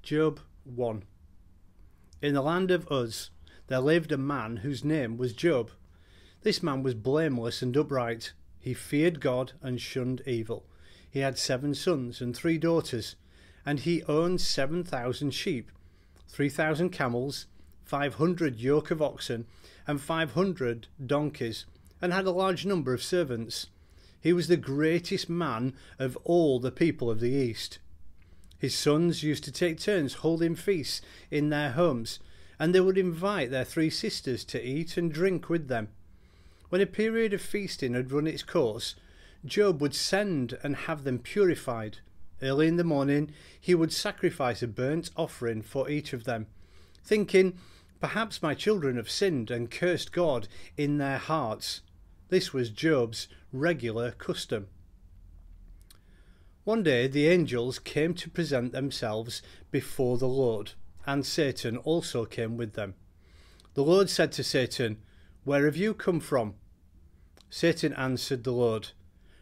Job 1. In the land of Uz there lived a man whose name was Job. This man was blameless and upright. He feared God and shunned evil. He had 7 sons and 3 daughters, and he owned 7,000 sheep, 3,000 camels, 500 yoke of oxen, and 500 donkeys, and had a large number of servants. He was the greatest man of all the people of the East. His sons used to take turns holding feasts in their homes, and they would invite their 3 sisters to eat and drink with them. When a period of feasting had run its course, Job would send and have them purified. Early in the morning he would sacrifice a burnt offering for each of them, thinking, "Perhaps my children have sinned and cursed God in their hearts." This was Job's regular custom. One day the angels came to present themselves before the Lord, and Satan also came with them. The Lord said to Satan, "Where have you come from?" Satan answered the Lord,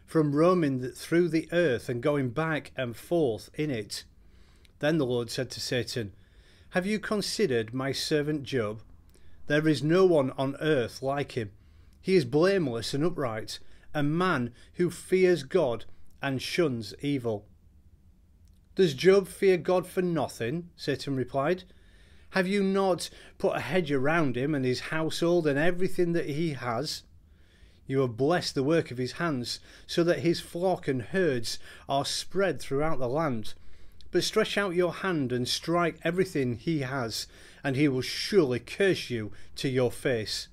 "From roaming through the earth and going back and forth in it." Then the Lord said to Satan, "Have you considered my servant Job? There is no one on earth like him. He is blameless and upright, a man who fears God and shuns evil." "Does Job fear God for nothing?" Satan replied. "Have you not put a hedge around him and his household and everything that he has? You have blessed the work of his hands, so that his flock and herds are spread throughout the land. But stretch out your hand and strike everything he has, and he will surely curse you to your face."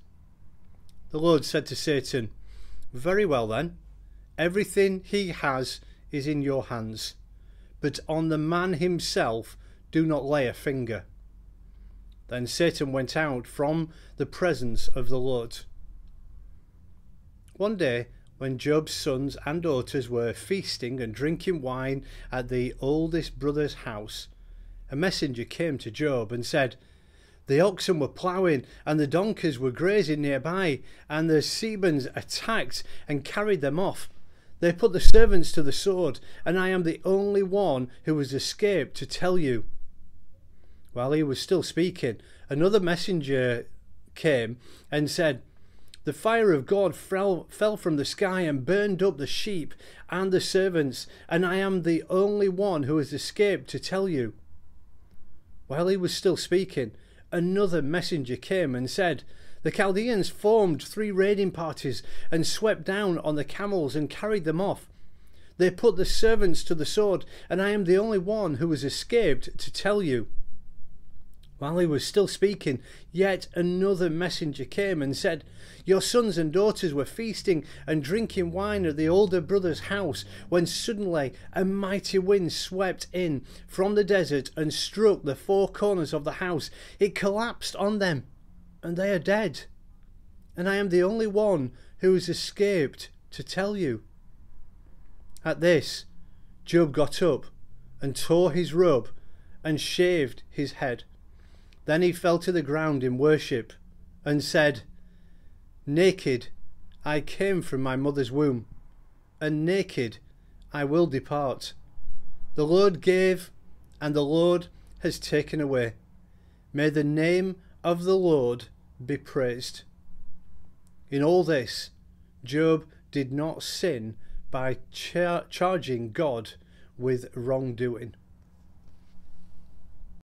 The Lord said to Satan, "Very well then, everything he has is in your hands, but on the man himself do not lay a finger." Then Satan went out from the presence of the Lord. One day, when Job's sons and daughters were feasting and drinking wine at the oldest brother's house, a messenger came to Job and said, "The oxen were plowing and the donkeys were grazing nearby, and the Sabeans attacked and carried them off. They put the servants to the sword, and I am the only one who has escaped to tell you." While he was still speaking, another messenger came and said, "The fire of God fell from the sky and burned up the sheep and the servants, and I am the only one who has escaped to tell you." While he was still speaking, another messenger came and said, "The Chaldeans formed 3 raiding parties and swept down on the camels and carried them off. They put the servants to the sword, and I am the only one who has escaped to tell you." While he was still speaking, yet another messenger came and said, "Your sons and daughters were feasting and drinking wine at the older brother's house, when suddenly a mighty wind swept in from the desert and struck the 4 corners of the house. It collapsed on them, and they are dead. And I am the only one who has escaped to tell you." At this, Job got up and tore his robe and shaved his head. Then he fell to the ground in worship and said, "Naked I came from my mother's womb, and naked I will depart. The Lord gave, and the Lord has taken away. May the name of the Lord be praised." In all this, Job did not sin by charging God with wrongdoing.